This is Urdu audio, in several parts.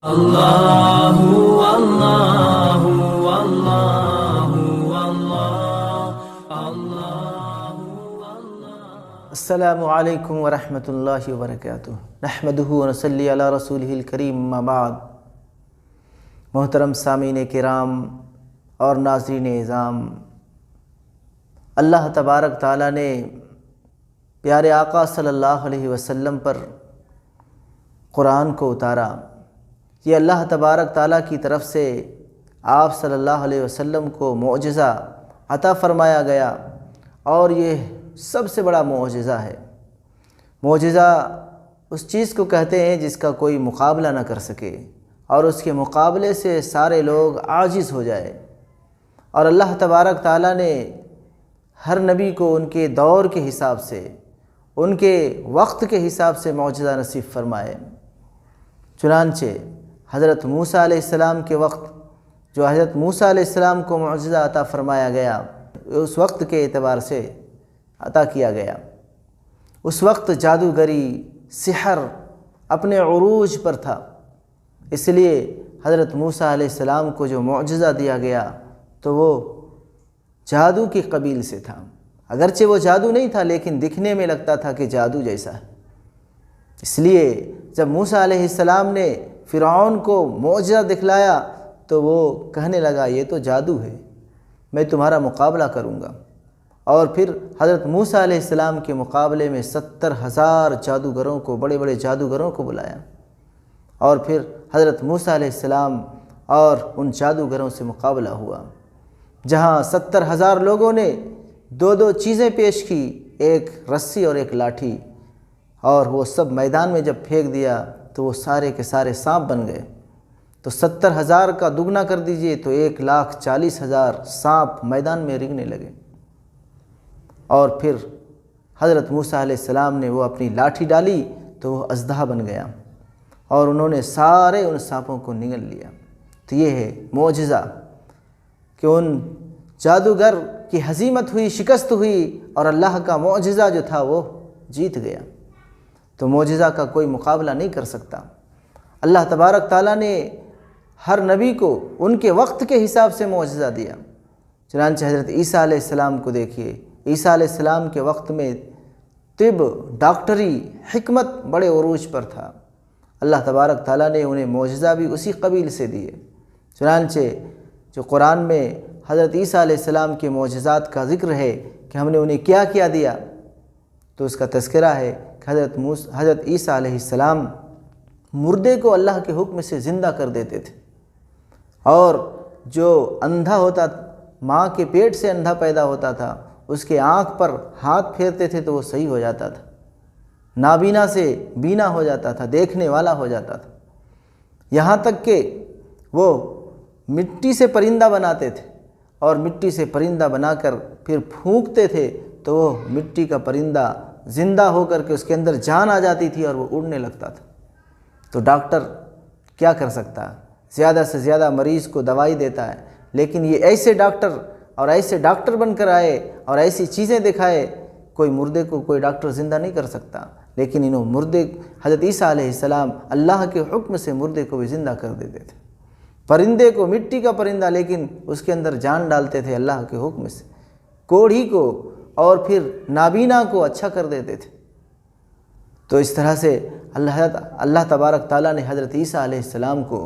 اللہ اللہ اللہ اللہ۔ السلام علیکم ورحمۃ اللہ وبرکاتہ۔ نحمدہ ونصلی علی رسولہ الکریم، اما بعد۔ محترم سامعین کرام اور ناظرین اعظام، اللہ تبارک تعالیٰ نے پیارے آقا صلی اللہ علیہ وسلم پر قرآن کو اتارا۔ یہ اللہ تبارک تعالیٰ کی طرف سے آپ صلی اللہ علیہ وسلم کو معجزہ عطا فرمایا گیا، اور یہ سب سے بڑا معجزہ ہے۔ معجزہ اس چیز کو کہتے ہیں جس کا کوئی مقابلہ نہ کر سکے، اور اس کے مقابلے سے سارے لوگ عاجز ہو جائے۔ اور اللہ تبارک تعالیٰ نے ہر نبی کو ان کے دور کے حساب سے، ان کے وقت کے حساب سے معجزہ نصیب فرمائے۔ چنانچہ حضرت موسیٰ علیہ السلام کے وقت جو حضرت موسیٰ علیہ السلام کو معجزہ عطا فرمایا گیا، اس وقت کے اعتبار سے عطا کیا گیا۔ اس وقت جادوگری، سحر اپنے عروج پر تھا، اس لیے حضرت موسیٰ علیہ السلام کو جو معجزہ دیا گیا تو وہ جادو کی قبیل سے تھا۔ اگرچہ وہ جادو نہیں تھا، لیکن دکھنے میں لگتا تھا کہ جادو جیسا ہے۔ اس لیے جب موسیٰ علیہ السلام نے فرعون کو معجزہ دکھلایا تو وہ کہنے لگا یہ تو جادو ہے، میں تمہارا مقابلہ کروں گا۔ اور پھر حضرت موسیٰ علیہ السلام کے مقابلے میں 70,000 جادوگروں کو، بڑے بڑے جادوگروں کو بلایا، اور پھر حضرت موسیٰ علیہ السلام اور ان جادوگروں سے مقابلہ ہوا، جہاں 70,000 لوگوں نے دو چیزیں پیش کی، ایک رسی اور ایک لاٹھی، اور وہ سب میدان میں جب پھینک دیا تو وہ سارے کے سارے سانپ بن گئے۔ تو 70,000 کا دگنا کر دیجئے تو 1,40,000 سانپ میدان میں رگنے لگے۔ اور پھر حضرت موسیٰ علیہ السلام نے وہ اپنی لاٹھی ڈالی تو وہ اژدہا بن گیا، اور انہوں نے سارے ان سانپوں کو نگل لیا۔ تو یہ ہے معجزہ کہ ان جادوگر کی ہزیمت ہوئی، شکست ہوئی، اور اللہ کا معجزہ جو تھا وہ جیت گیا۔ تو معجزہ کا کوئی مقابلہ نہیں کر سکتا۔ اللہ تبارک تعالیٰ نے ہر نبی کو ان کے وقت کے حساب سے معجزہ دیا۔ چنانچہ حضرت عیسیٰ علیہ السلام کو دیکھیے، عیسیٰ علیہ السلام کے وقت میں طب، ڈاکٹری، حکمت بڑے عروج پر تھا۔ اللہ تبارک تعالیٰ نے انہیں معجزہ بھی اسی قبیل سے دیے۔ چنانچہ جو قرآن میں حضرت عیسیٰ علیہ السلام کے معجزات کا ذکر ہے کہ ہم نے انہیں کیا کیا دیا، تو اس کا تذکرہ ہے کہ حضرت عیسیٰ علیہ السلام مردے کو اللہ کے حکم سے زندہ کر دیتے تھے، اور جو اندھا ہوتا، ماں کے پیٹ سے اندھا پیدا ہوتا تھا، اس کے آنکھ پر ہاتھ پھیرتے تھے تو وہ صحیح ہو جاتا تھا، نابینا سے بینا ہو جاتا تھا، دیکھنے والا ہو جاتا تھا۔ یہاں تک کہ وہ مٹی سے پرندہ بناتے تھے، اور مٹی سے پرندہ بنا کر پھر پھونکتے تھے تو وہ مٹی کا پرندہ زندہ ہو کر کے اس کے اندر جان آ جاتی تھی اور وہ اڑنے لگتا تھا۔ تو ڈاکٹر کیا کر سکتا ہے؟ زیادہ سے زیادہ مریض کو دوائی دیتا ہے، لیکن یہ ایسے ڈاکٹر بن کر آئے اور ایسی چیزیں دکھائے، کوئی مردے کو کوئی ڈاکٹر زندہ نہیں کر سکتا، لیکن انہوں مردے، حضرت عیسیٰ علیہ السلام اللہ کے حکم سے مردے کو بھی زندہ کر دیتے تھے، پرندے کو، مٹی کا پرندہ، لیکن اس کے اندر جان ڈالتے تھے اللہ کے حکم سے، کوڑھی کو اور پھر نابینا کو اچھا کر دیتے تھے۔ تو اس طرح سے اللہ تبارک تعالیٰ نے حضرت عیسیٰ علیہ السلام کو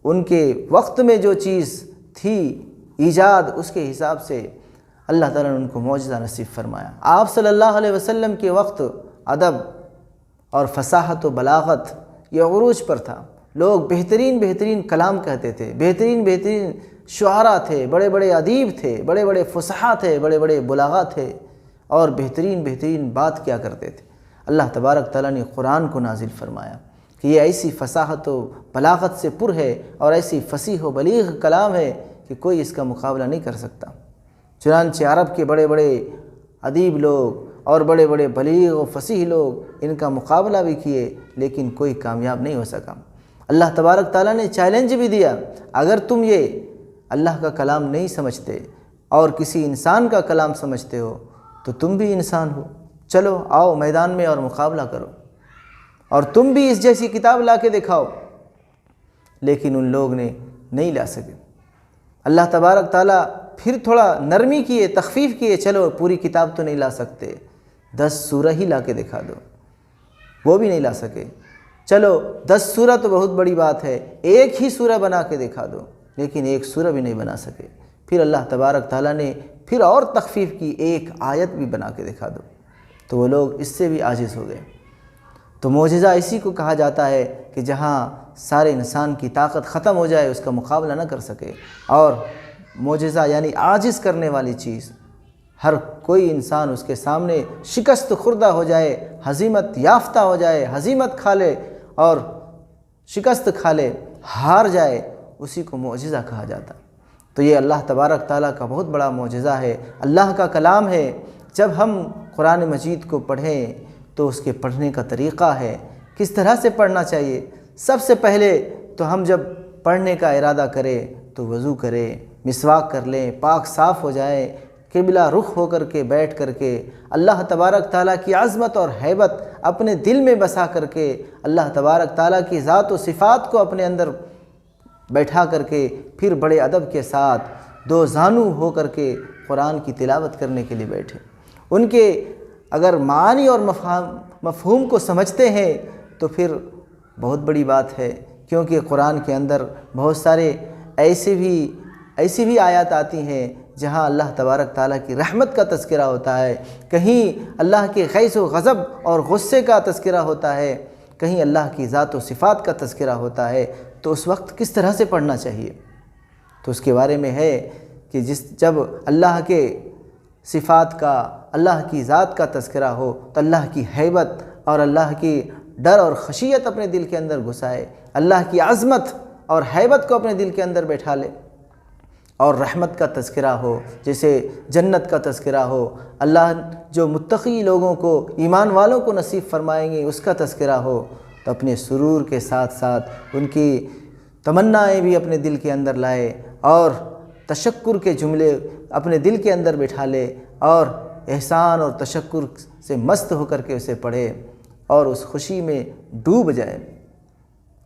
ان کے وقت میں جو چیز تھی ایجاد، اس کے حساب سے اللہ تعالیٰ نے ان کو معجزہ نصیب فرمایا۔ آپ صلی اللہ علیہ وسلم کے وقت ادب اور فصاحت و بلاغت یہ عروج پر تھا۔ لوگ بہترین کلام کہتے تھے، بہترین شعراء تھے، بڑے بڑے ادیب تھے، بڑے بڑے فصحاء تھے، بڑے بڑے بلاغاء تھے، اور بہترین بات کیا کرتے تھے۔ اللہ تبارک تعالیٰ نے قرآن کو نازل فرمایا کہ یہ ایسی فصاحت و بلاغت سے پر ہے، اور ایسی فصیح و بلیغ کلام ہے کہ کوئی اس کا مقابلہ نہیں کر سکتا۔ چنانچہ عرب کے بڑے بڑے ادیب لوگ اور بڑے بڑے بلیغ و فصیح لوگ ان کا مقابلہ بھی کیے، لیکن کوئی کامیاب نہیں ہو سکا۔ اللہ تبارک تعالیٰ نے چیلنج بھی دیا، اگر تم یہ اللہ کا کلام نہیں سمجھتے اور کسی انسان کا کلام سمجھتے ہو تو تم بھی انسان ہو، چلو آؤ میدان میں اور مقابلہ کرو، اور تم بھی اس جیسی کتاب لا کے دکھاؤ۔ لیکن ان لوگ نے نہیں لا سکے۔ اللہ تبارک تعالیٰ پھر تھوڑا نرمی کیے، تخفیف کیے، چلو پوری کتاب تو نہیں لا سکتے، 10 سورہ ہی لا کے دکھا دو، وہ بھی نہیں لا سکے۔ چلو 10 سورہ تو بہت بڑی بات ہے، ایک ہی سورہ بنا کے دکھا دو، لیکن ایک سورہ بھی نہیں بنا سکے۔ پھر اللہ تبارک تعالیٰ نے پھر اور تخفیف کی، ایک آیت بھی بنا کے دکھا دو، تو وہ لوگ اس سے بھی عاجز ہو گئے۔ تو معجزہ اسی کو کہا جاتا ہے کہ جہاں سارے انسان کی طاقت ختم ہو جائے، اس کا مقابلہ نہ کر سکے، اور معجزہ یعنی عاجز کرنے والی چیز، ہر کوئی انسان اس کے سامنے شکست خوردہ ہو جائے، ہزیمت یافتہ ہو جائے، ہزیمت کھا لے اور شکست کھا لے، ہار جائے، اسی کو معجزہ کہا جاتا۔ تو یہ اللہ تبارک تعالیٰ کا بہت بڑا معجزہ ہے، اللہ کا کلام ہے۔ جب ہم قرآن مجید کو پڑھیں تو اس کے پڑھنے کا طریقہ ہے، کس طرح سے پڑھنا چاہیے۔ سب سے پہلے تو ہم جب پڑھنے کا ارادہ کریں تو وضو کریں، مسواک کر لیں، پاک صاف ہو جائے، قبلہ رخ ہو کر کے بیٹھ کر کے اللہ تبارک تعالیٰ کی عظمت اور ہیبت اپنے دل میں بسا کر کے، اللہ تبارک تعالیٰ کی ذات و صفات کو اپنے اندر بیٹھا کر کے، پھر بڑے ادب کے ساتھ 2 زانو ہو کر کے قرآن کی تلاوت کرنے کے لیے بیٹھے۔ ان کے اگر معانی اور مفہوم کو سمجھتے ہیں تو پھر بہت بڑی بات ہے، کیونکہ قرآن کے اندر بہت سارے ایسی بھی آیات آتی ہیں جہاں اللہ تبارک تعالیٰ کی رحمت کا تذکرہ ہوتا ہے، کہیں اللہ کے غیظ و غضب اور غصے کا تذکرہ ہوتا ہے، کہیں اللہ کی ذات و صفات کا تذکرہ ہوتا ہے۔ تو اس وقت کس طرح سے پڑھنا چاہیے؟ تو اس کے بارے میں ہے کہ جب اللہ کے صفات کا، اللہ کی ذات کا تذکرہ ہو تو اللہ کی ہیبت اور اللہ کی ڈر اور خشیت اپنے دل کے اندر گھسائے، اللہ کی عظمت اور ہیبت کو اپنے دل کے اندر بیٹھا لے، اور رحمت کا تذکرہ ہو، جیسے جنت کا تذکرہ ہو، اللہ جو متقی لوگوں کو، ایمان والوں کو نصیب فرمائیں گے اس کا تذکرہ ہو، تو اپنے سرور کے ساتھ ساتھ ان کی تمنائیں بھی اپنے دل کے اندر لائے اور تشکر کے جملے اپنے دل کے اندر بٹھا لے اور احسان اور تشکر سے مست ہو کر کے اسے پڑھے اور اس خوشی میں ڈوب جائے۔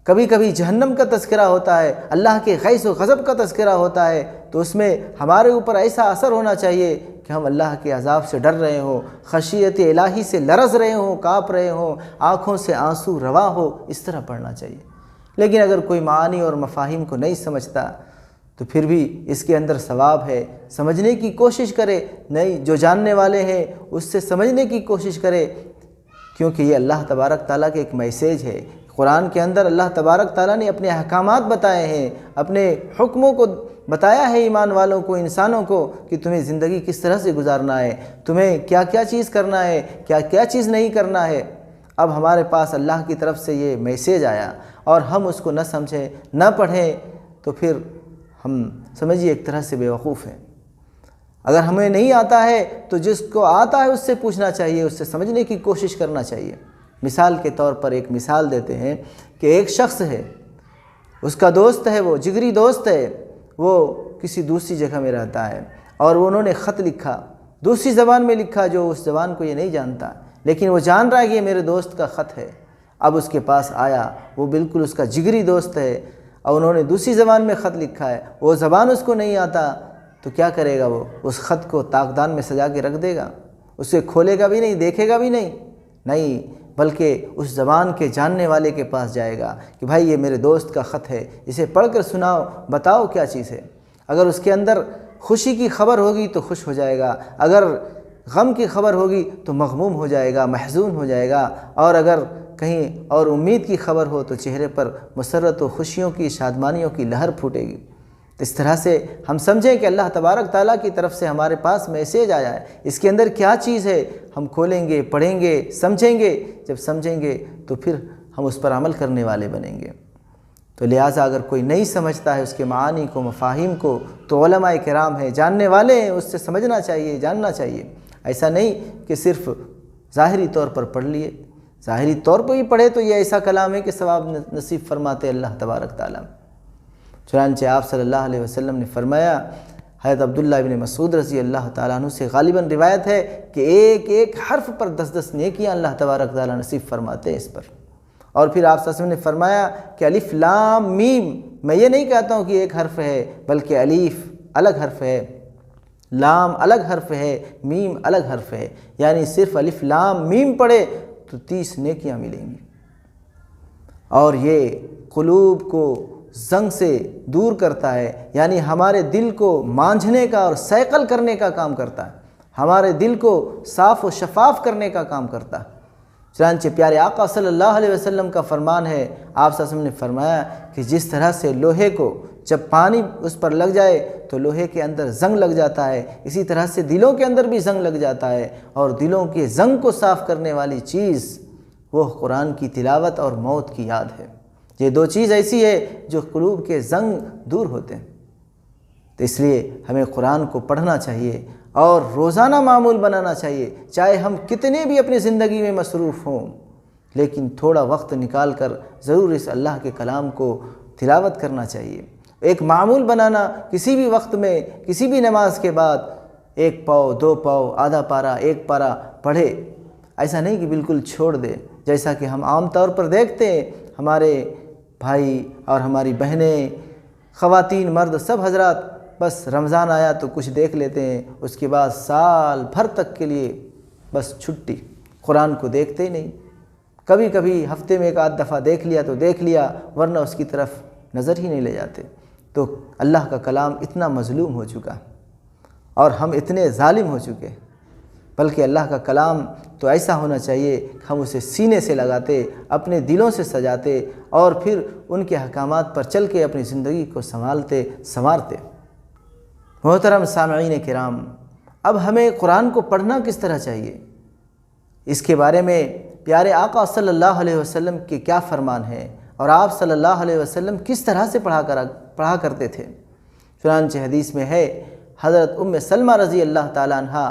کبھی کبھی جہنم کا تذکرہ ہوتا ہے، اللہ کے غیظ و غضب کا تذکرہ ہوتا ہے، تو اس میں ہمارے اوپر ایسا اثر ہونا چاہیے کہ ہم اللہ کے عذاب سے ڈر رہے ہوں، خشیت الہی سے لرز رہے ہوں، کانپ رہے ہوں، آنکھوں سے آنسو رواں ہو، اس طرح پڑھنا چاہیے۔ لیکن اگر کوئی معانی اور مفاہیم کو نہیں سمجھتا تو پھر بھی اس کے اندر ثواب ہے، سمجھنے کی کوشش کرے، نہیں جو جاننے والے ہیں اس سے سمجھنے کی کوشش کرے، کیونکہ یہ اللہ تبارک تعالیٰ کے ایک میسیج ہے۔ قرآن کے اندر اللہ تبارک تعالیٰ نے اپنے احکامات بتائے ہیں، اپنے حکموں کو بتایا ہے ایمان والوں کو، انسانوں کو، کہ تمہیں زندگی کس طرح سے گزارنا ہے، تمہیں کیا کیا چیز کرنا ہے، کیا کیا چیز نہیں کرنا ہے۔ اب ہمارے پاس اللہ کی طرف سے یہ میسیج آیا اور ہم اس کو نہ سمجھیں، نہ پڑھیں، تو پھر ہم سمجھیے ایک طرح سے بیوقوف ہیں۔ اگر ہمیں نہیں آتا ہے تو جس کو آتا ہے اس سے پوچھنا چاہیے، اس سے سمجھنے کی کوشش کرنا چاہیے۔ مثال کے طور پر ایک مثال دیتے ہیں کہ ایک شخص ہے، اس کا دوست ہے، وہ جگری دوست ہے، وہ کسی دوسری جگہ میں رہتا ہے اور انہوں نے خط لکھا، دوسری زبان میں لکھا جو اس زبان کو یہ نہیں جانتا، لیکن وہ جان رہا ہے کہ یہ میرے دوست کا خط ہے۔ اب اس کے پاس آیا، وہ بالکل اس کا جگری دوست ہے اور انہوں نے دوسری زبان میں خط لکھا ہے، وہ زبان اس کو نہیں آتا، تو کیا کرے گا؟ وہ اس خط کو طاقدان میں سجا کے رکھ دے گا، اسے کھولے گا بھی نہیں، دیکھے گا بھی نہیں، بلکہ اس زبان کے جاننے والے کے پاس جائے گا کہ بھائی یہ میرے دوست کا خط ہے، اسے پڑھ کر سناؤ، بتاؤ کیا چیز ہے۔ اگر اس کے اندر خوشی کی خبر ہوگی تو خوش ہو جائے گا، اگر غم کی خبر ہوگی تو مغموم ہو جائے گا، محزون ہو جائے گا، اور اگر کہیں اور امید کی خبر ہو تو چہرے پر مسرت و خوشیوں کی، شادمانیوں کی لہر پھوٹے گی۔ اس طرح سے ہم سمجھیں کہ اللہ تبارک تعالیٰ کی طرف سے ہمارے پاس میسیج آیا ہے، اس کے اندر کیا چیز ہے، ہم کھولیں گے، پڑھیں گے، سمجھیں گے، جب سمجھیں گے تو پھر ہم اس پر عمل کرنے والے بنیں گے۔ تو لہٰذا اگر کوئی نہیں سمجھتا ہے اس کے معانی کو، مفاہیم کو، تو علماء کرام ہیں، جاننے والے ہیں، اس سے سمجھنا چاہیے، جاننا چاہیے۔ ایسا نہیں کہ صرف ظاہری طور پر پڑھ لیے، ظاہری طور پر ہی پڑھے تو یہ ایسا کلام ہے کہ ثواب نصیب فرماتے اللہ تبارک تعالیٰ۔ چنانچہ آپ صلی اللہ علیہ وسلم نے فرمایا، حضرت عبداللہ ابن مسعود رضی اللہ تعالیٰ عنہ سے غالباً روایت ہے کہ ایک ایک حرف پر 10 نیکیاں اللہ تبارک تعالیٰ نصیب فرماتے ہیں اس پر، اور پھر آپ صلی اللہ علیہ وسلم نے فرمایا کہ الف لام میم، میں یہ نہیں کہتا ہوں کہ ایک حرف ہے، بلکہ الف الگ حرف ہے، لام الگ حرف ہے، میم الگ حرف ہے، یعنی صرف الف لام میم پڑھے تو 30 نیکیاں ملیں گی۔ اور یہ قلوب کو زنگ سے دور کرتا ہے، یعنی ہمارے دل کو مانجھنے کا اور سیقل کرنے کا کام کرتا ہے، ہمارے دل کو صاف و شفاف کرنے کا کام کرتا ہے۔ چنانچہ پیارے آقا صلی اللہ علیہ وسلم کا فرمان ہے، آپ صلی اللہ علیہ وسلم نے فرمایا کہ جس طرح سے لوہے کو جب پانی اس پر لگ جائے تو لوہے کے اندر زنگ لگ جاتا ہے، اسی طرح سے دلوں کے اندر بھی زنگ لگ جاتا ہے، اور دلوں کے زنگ کو صاف کرنے والی چیز وہ قرآن کی تلاوت اور موت کی یاد ہے۔ یہ دو چیز ایسی ہے جو قلوب کے زنگ دور ہوتے ہیں۔ تو اس لیے ہمیں قرآن کو پڑھنا چاہیے اور روزانہ معمول بنانا چاہیے، چاہے ہم کتنے بھی اپنی زندگی میں مصروف ہوں، لیکن تھوڑا وقت نکال کر ضرور اس اللہ کے کلام کو تلاوت کرنا چاہیے۔ ایک معمول بنانا، کسی بھی وقت میں کسی بھی نماز کے بعد 1 پاؤ 2 پاؤ آدھا پارہ 1 پارہ پڑھے، ایسا نہیں کہ بالکل چھوڑ دے، جیسا کہ ہم عام طور پر دیکھتے ہیں ہمارے بھائی اور ہماری بہنیں، خواتین مرد سب حضرات بس رمضان آیا تو کچھ دیکھ لیتے ہیں، اس کے بعد سال بھر تک کے لیے بس چھٹی، قرآن کو دیکھتے ہی نہیں، کبھی کبھی ہفتے میں 1 آدھ دفعہ دیکھ لیا تو دیکھ لیا، ورنہ اس کی طرف نظر ہی نہیں لے جاتے۔ تو اللہ کا کلام اتنا مظلوم ہو چکا اور ہم اتنے ظالم ہو چکے، بلکہ اللہ کا کلام تو ایسا ہونا چاہیے کہ ہم اسے سینے سے لگاتے، اپنے دلوں سے سجاتے اور پھر ان کے احکامات پر چل کے اپنی زندگی کو سنوارتے۔ محترم سامعین کرام، اب ہمیں قرآن کو پڑھنا کس طرح چاہیے، اس کے بارے میں پیارے آقا صلی اللہ علیہ وسلم کے کیا فرمان ہیں اور آپ صلی اللہ علیہ وسلم کس طرح سے پڑھا کرتے تھے۔ چنانچہ حدیث میں ہے، حضرت ام سلمہ رضی اللہ تعالیٰ عنہ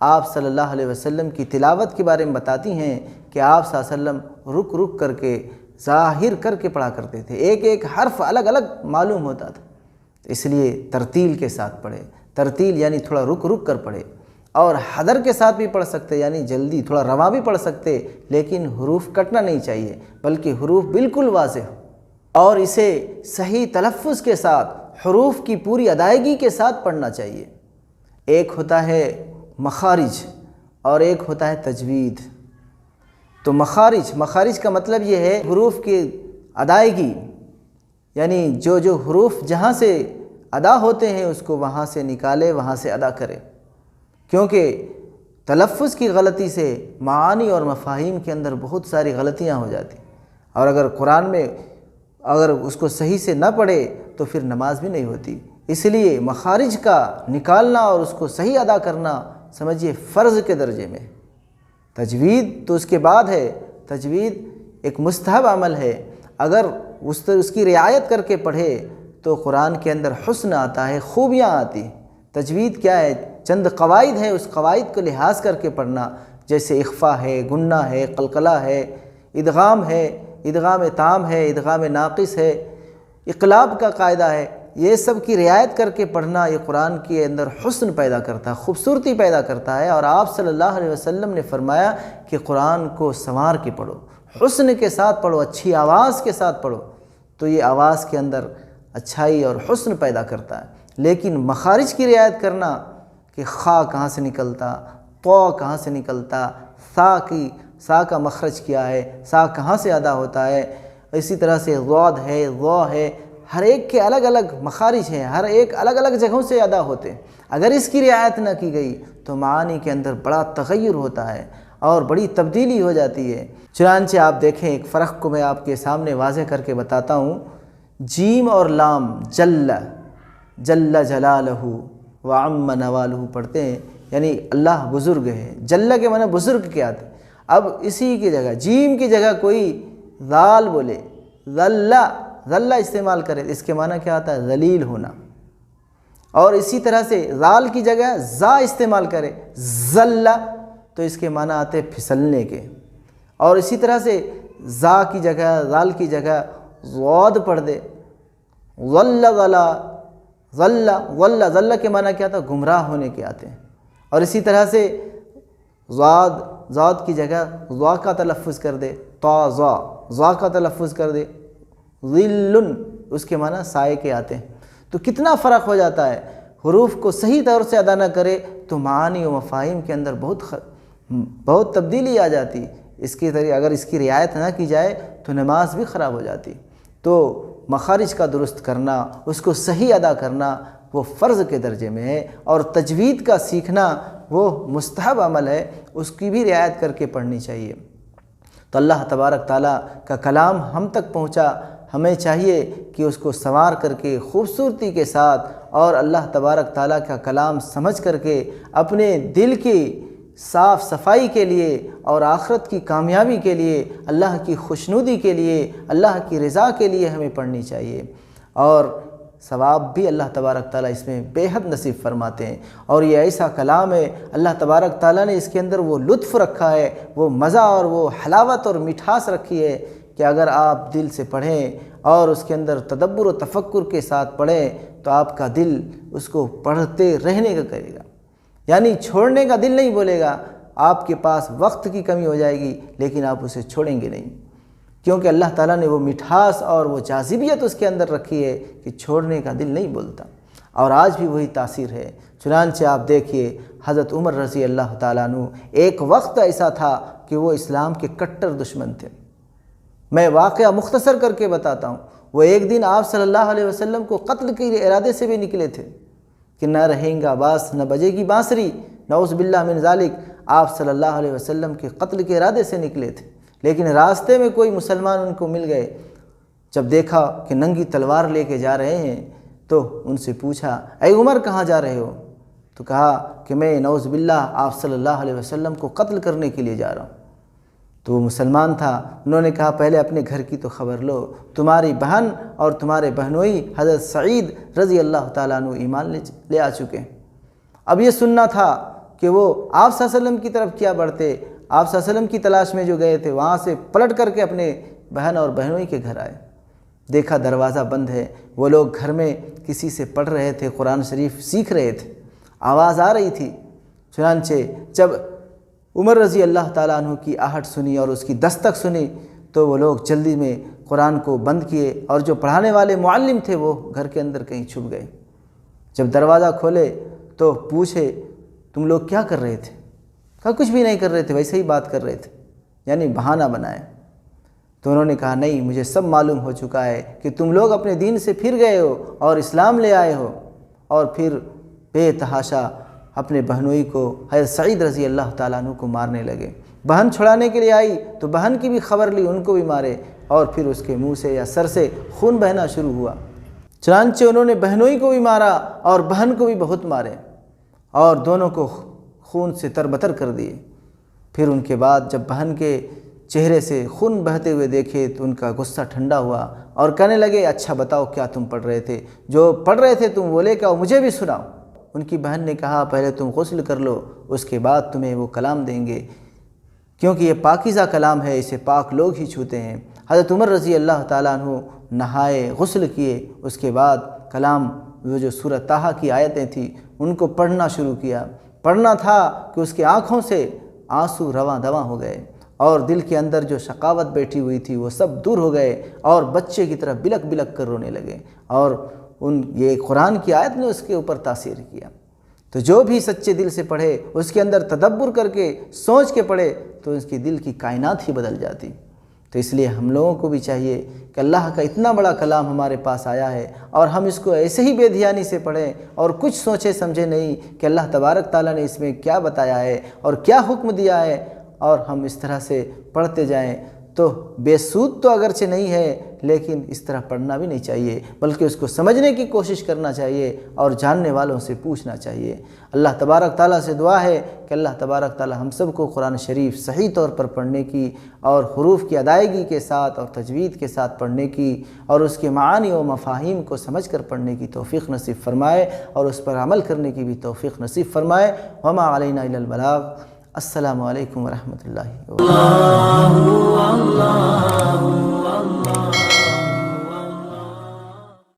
آپ صلی اللہ علیہ وسلم کی تلاوت کے بارے میں بتاتی ہیں کہ آپ صلی اللہ علیہ وسلم رک رک کر کے ظاہر کر کے پڑھا کرتے تھے، ایک ایک حرف الگ الگ معلوم ہوتا تھا، اس لیے ترتیل کے ساتھ پڑھے۔ ترتیل یعنی تھوڑا رک رک کر پڑھے، اور حذر کے ساتھ بھی پڑھ سکتے، یعنی جلدی تھوڑا رواں بھی پڑھ سکتے، لیکن حروف کٹنا نہیں چاہیے، بلکہ حروف بالکل واضح ہو، اور اسے صحیح تلفظ کے ساتھ حروف کی پوری ادائیگی کے ساتھ پڑھنا چاہیے۔ ایک ہوتا ہے مخارج اور ایک ہوتا ہے تجوید۔ تو مخارج کا مطلب یہ ہے حروف کی ادائیگی، یعنی جو حروف جہاں سے ادا ہوتے ہیں اس کو وہاں سے نکالے، وہاں سے ادا کرے، کیونکہ تلفظ کی غلطی سے معانی اور مفاہیم کے اندر بہت ساری غلطیاں ہو جاتی، اور اگر قرآن میں اگر اس کو صحیح سے نہ پڑھے تو پھر نماز بھی نہیں ہوتی۔ اس لیے مخارج کا نکالنا اور اس کو صحیح ادا کرنا سمجھیے فرض کے درجے میں۔ تجوید تو اس کے بعد ہے، تجوید ایک مستحب عمل ہے، اگر اس کی رعایت کر کے پڑھے تو قرآن کے اندر حسن آتا ہے، خوبیاں آتی۔ تجوید کیا ہے؟ چند قواعد ہیں، اس قواعد کو لحاظ کر کے پڑھنا، جیسے اخفا ہے، گنہ ہے، قلقلہ ہے، ادغام ہے، ادغام تام ہے، ادغام ناقص ہے، اقلاب کا قاعدہ ہے، یہ سب کی رعایت کر کے پڑھنا یہ قرآن کے اندر حسن پیدا کرتا ہے، خوبصورتی پیدا کرتا ہے۔ اور آپ صلی اللہ علیہ وسلم نے فرمایا کہ قرآن کو سنوار کے پڑھو، حسن کے ساتھ پڑھو، اچھی آواز کے ساتھ پڑھو، تو یہ آواز کے اندر اچھائی اور حسن پیدا کرتا ہے۔ لیکن مخارج کی رعایت کرنا کہ خا کہاں سے نکلتا، طا کہاں سے نکلتا، سا کا مخرج کیا ہے، سا کہاں سے ادا ہوتا ہے، اسی طرح سے ضاد ہے، ضا ہے، ہر ایک کے الگ الگ مخارج ہیں، ہر ایک الگ الگ جگہوں سے ادا ہوتے ہیں۔ اگر اس کی رعایت نہ کی گئی تو معانی کے اندر بڑا تغیر ہوتا ہے اور بڑی تبدیلی ہو جاتی ہے۔ چنانچہ آپ دیکھیں، ایک فرق کو میں آپ کے سامنے واضح کر کے بتاتا ہوں۔ جیم اور لام جل جلالہ وعم نوالہ پڑھتے ہیں، یعنی اللہ بزرگ ہے۔ جل کے معنی بزرگ کیا تھے، اب اسی کی جگہ جیم کی جگہ کوئی ذال بولے، ذلہ استعمال کرے، اس کے معنی کیا آتا ہے؟ ذلیل ہونا۔ اور اسی طرح سے ذال کی جگہ زا استعمال کرے، ذلہ، تو اس کے معنی آتے پھسلنے کے۔ اور اسی طرح سے زا کی جگہ، ذال کی جگہ ضاد پڑھ دے، ذلہ کے معنی کیا تھا؟ گمراہ ہونے کے آتے ہیں۔ اور اسی طرح سے ضاد کی جگہ ضا کا تلفظ کر دے، ضا کا تلفظ کر دے، ظل اس کے معنی سائے کے آتے ہیں، تو کتنا فرق ہو جاتا ہے۔ حروف کو صحیح طور سے ادا نہ کرے تو معانی و مفاہیم کے اندر بہت تبدیلی آ جاتی، اگر اس کی رعایت نہ کی جائے تو نماز بھی خراب ہو جاتی۔ تو مخارج کا درست کرنا، اس کو صحیح ادا کرنا وہ فرض کے درجے میں ہے، اور تجوید کا سیکھنا وہ مستحب عمل ہے، اس کی بھی رعایت کر کے پڑھنی چاہیے۔ تو اللہ تبارک تعالیٰ کا کلام ہم تک پہنچا، ہمیں چاہیے کہ اس کو سنوار کر کے خوبصورتی کے ساتھ اور اللہ تبارک تعالیٰ کا کلام سمجھ کر کے اپنے دل کی صاف صفائی کے لیے اور آخرت کی کامیابی کے لیے، اللہ کی خوشنودی کے لیے، اللہ کی رضا کے لیے ہمیں پڑھنی چاہیے، اور ثواب بھی اللہ تبارک تعالیٰ اس میں بے حد نصیب فرماتے ہیں۔ اور یہ ایسا کلام ہے، اللہ تبارک تعالیٰ نے اس کے اندر وہ لطف رکھا ہے، وہ مزہ اور وہ حلاوت اور مٹھاس رکھی ہے کہ اگر آپ دل سے پڑھیں اور اس کے اندر تدبر و تفکر کے ساتھ پڑھیں تو آپ کا دل اس کو پڑھتے رہنے کا کرے گا، یعنی چھوڑنے کا دل نہیں بولے گا۔ آپ کے پاس وقت کی کمی ہو جائے گی لیکن آپ اسے چھوڑیں گے نہیں، کیونکہ اللہ تعالیٰ نے وہ مٹھاس اور وہ جاذبیت اس کے اندر رکھی ہے کہ چھوڑنے کا دل نہیں بولتا، اور آج بھی وہی تاثیر ہے۔ چنانچہ آپ دیکھیے حضرت عمر رضی اللہ تعالیٰ عنہ، ایک وقت ایسا تھا کہ وہ اسلام کے کٹر دشمن تھے۔ میں واقعہ مختصر کر کے بتاتا ہوں۔ وہ ایک دن آپ صلی اللہ علیہ وسلم کو قتل کے ارادے سے بھی نکلے تھے کہ نہ رہیں گا باس نہ بجے گی بانسری، نعوذ باللہ من ذالک، آپ صلی اللہ علیہ وسلم کے قتل کے ارادے سے نکلے تھے، لیکن راستے میں کوئی مسلمان ان کو مل گئے۔ جب دیکھا کہ ننگی تلوار لے کے جا رہے ہیں تو ان سے پوچھا، اے عمر کہاں جا رہے ہو؟ تو کہا کہ میں نعوذ باللہ آپ صلی اللہ علیہ وسلم کو قتل کرنے کے لیے جا رہا ہوں۔ تو وہ مسلمان تھا، انہوں نے کہا پہلے اپنے گھر کی تو خبر لو، تمہاری بہن اور تمہارے بہنوئی حضرت سعید رضی اللہ تعالیٰ عنہ ایمان لے آ چکے ہیں۔ اب یہ سننا تھا کہ وہ آپ صلی اللہ علیہ وسلم کی طرف کیا بڑھتے، آپ صلی اللہ علیہ وسلم کی تلاش میں جو گئے تھے وہاں سے پلٹ کر کے اپنے بہن اور بہنوئی کے گھر آئے۔ دیکھا دروازہ بند ہے، وہ لوگ گھر میں کسی سے پڑھ رہے تھے، قرآن شریف سیکھ رہے تھے، آواز آ رہی تھی۔ چنانچہ جب عمر رضی اللہ تعالیٰ عنہ کی آہٹ سنی اور اس کی دستک سنی تو وہ لوگ جلدی میں قرآن کو بند کیے، اور جو پڑھانے والے معلم تھے وہ گھر کے اندر کہیں چھپ گئے۔ جب دروازہ کھولے تو پوچھے تم لوگ کیا کر رہے تھے؟ کہا کچھ بھی نہیں کر رہے تھے، ویسے ہی بات کر رہے تھے، یعنی بہانہ بنائے۔ تو انہوں نے کہا نہیں، مجھے سب معلوم ہو چکا ہے کہ تم لوگ اپنے دین سے پھر گئے ہو اور اسلام لے آئے ہو، اور پھر بے تحاشا اپنے بہنوئی کو حضرت سعید رضی اللہ تعالیٰ عنہ کو مارنے لگے۔ بہن چھڑانے کے لیے آئی تو بہن کی بھی خبر لی، ان کو بھی مارے، اور پھر اس کے منہ سے یا سر سے خون بہنا شروع ہوا۔ چنانچہ انہوں نے بہنوئی کو بھی مارا اور بہن کو بھی بہت مارے، اور دونوں کو خون سے تربتر کر دیے۔ پھر ان کے بعد جب بہن کے چہرے سے خون بہتے ہوئے دیکھے تو ان کا غصہ ٹھنڈا ہوا اور کہنے لگے اچھا بتاؤ کیا تم پڑھ رہے تھے، جو پڑھ رہے تھے تم وہ لے کے آؤ، مجھے بھی سناؤ۔ ان کی بہن نے کہا پہلے تم غسل کر لو، اس کے بعد تمہیں وہ کلام دیں گے، کیونکہ یہ پاکیزہ کلام ہے، اسے پاک لوگ ہی چھوتے ہیں۔ حضرت عمر رضی اللہ تعالیٰ عنہ نہائے، غسل کیے، اس کے بعد کلام وہ جو سورہ طٰہٰ کی آیتیں تھیں ان کو پڑھنا شروع کیا۔ پڑھنا تھا کہ اس کے آنکھوں سے آنسو رواں دواں ہو گئے، اور دل کے اندر جو شقاوت بیٹھی ہوئی تھی وہ سب دور ہو گئے، اور بچے کی طرح بلک بلک کر رونے لگے، اور یہ قرآن کی آیت نے اس کے اوپر تاثیر کیا۔ تو جو بھی سچے دل سے پڑھے، اس کے اندر تدبر کر کے سوچ کے پڑھے تو اس کی دل کی کائنات ہی بدل جاتی۔ تو اس لیے ہم لوگوں کو بھی چاہیے کہ اللہ کا اتنا بڑا کلام ہمارے پاس آیا ہے اور ہم اس کو ایسے ہی بے دھیانی سے پڑھیں اور کچھ سوچے سمجھے نہیں کہ اللہ تبارک تعالیٰ نے اس میں کیا بتایا ہے اور کیا حکم دیا ہے، اور ہم اس طرح سے پڑھتے جائیں تو بے سود تو اگرچہ نہیں ہے، لیکن اس طرح پڑھنا بھی نہیں چاہیے، بلکہ اس کو سمجھنے کی کوشش کرنا چاہیے اور جاننے والوں سے پوچھنا چاہیے۔ اللہ تبارک تعالیٰ سے دعا ہے کہ اللہ تبارک تعالیٰ ہم سب کو قرآن شریف صحیح طور پر پڑھنے کی اور حروف کی ادائیگی کے ساتھ اور تجوید کے ساتھ پڑھنے کی اور اس کے معانی و مفاہیم کو سمجھ کر پڑھنے کی توفیق نصیب فرمائے اور اس پر عمل کرنے کی بھی توفیق نصیب فرمائے۔ وما علینا الا البلاغ۔ السلام علیکم ورحمۃ اللہ وبرکاتہ۔